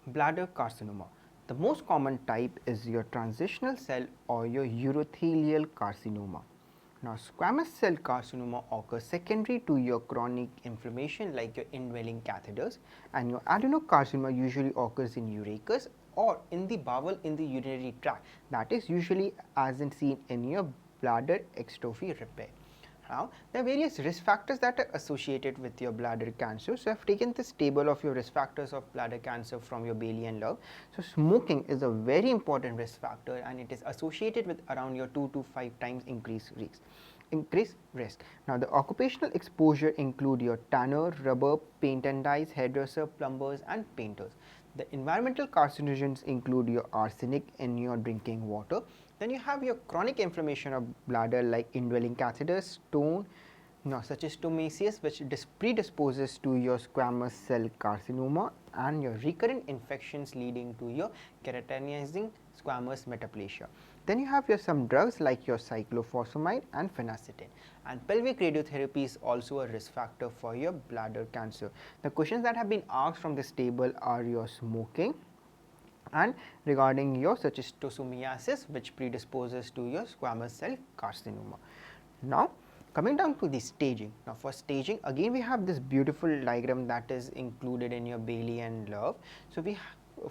Bladder carcinoma. The most common type is your transitional cell or your urothelial carcinoma. Now, squamous cell carcinoma occurs secondary to your chronic inflammation like your indwelling catheters, and your adenocarcinoma usually occurs in urachus or in the bowel in the urinary tract, that is usually as in seen in your bladder extrophy repair. Now, there are various risk factors that are associated with your bladder cancer. So, I have taken this table of your risk factors of bladder cancer from your Bailey and Love. So, smoking is a very important risk factor and it is associated with around your 2 to 5 times increased risk. Now, the occupational exposure include your tanner, rubber, paint and dyes, hairdresser, plumbers and painters. The environmental carcinogens include your arsenic in your drinking water. Then you have your chronic inflammation of bladder like indwelling catheters, stone, such as stomaceous, which predisposes to your squamous cell carcinoma, and your recurrent infections leading to your keratinizing squamous metaplasia. Then you have your some drugs like your cyclophosphamide and phenacetin, and pelvic radiotherapy is also a risk factor for your bladder cancer. The questions that have been asked from this table are your smoking and regarding your such as stosomiasis, which predisposes to your squamous cell carcinoma. Now, coming down to the staging. Now, for staging, again we have this beautiful diagram that is included in your Bailey and Love. So, we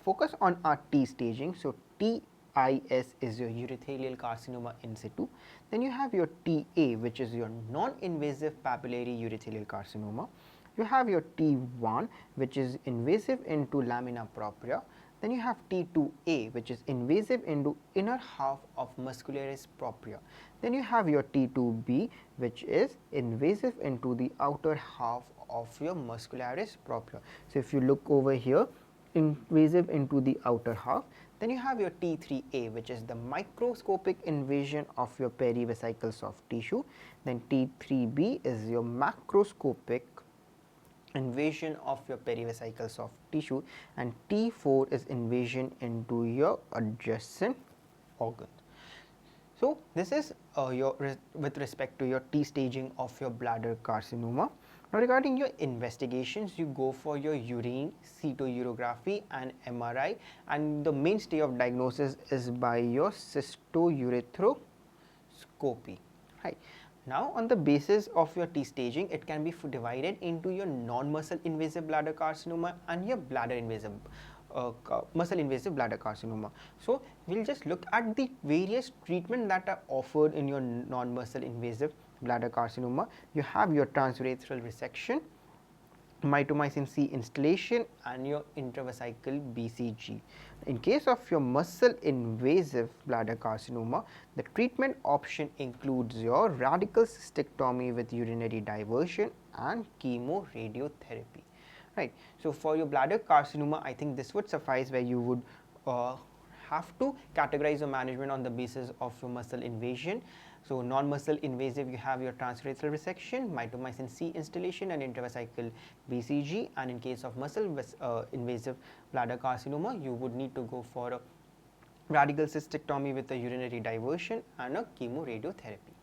focus on our T staging. So, TIS is your urothelial carcinoma in situ. Then you have your TA, which is your non-invasive papillary urothelial carcinoma. You have your T1, which is invasive into lamina propria. Then you have T2A, which is invasive into inner half of muscularis propria. Then you have your T2B, which is invasive into the outer half of your muscularis propria. So, if you look over here, invasive into the outer half. Then you have your T3A, which is the microscopic invasion of your perivesical soft tissue. Then T3B is your macroscopic invasion of your perivesical soft tissue, and T4 is invasion into your adjacent organs. So, this is with respect to your T staging of your bladder carcinoma. Now, regarding your investigations, you go for your urine, cytourography and MRI, and the mainstay of diagnosis is by your cystourethroskopy, right. Now, on the basis of your T staging, it can be divided into your non-muscle invasive bladder carcinoma and your bladder invasive muscle invasive bladder carcinoma. So, we will just look at the various treatment that are offered in your non-muscle invasive bladder carcinoma. You have your transurethral resection, mitomycin C instillation and your intravesical BCG. In case of your muscle invasive bladder carcinoma, the treatment option includes your radical cystectomy with urinary diversion and chemoradiotherapy. Right. So, for your bladder carcinoma, I think this would suffice, where you would have to categorize your management on the basis of your muscle invasion. So, non-muscle invasive, you have your transurethral resection, mitomycin C instillation and intravesical BCG, and in case of muscle invasive bladder carcinoma, you would need to go for a radical cystectomy with a urinary diversion and a chemoradiotherapy.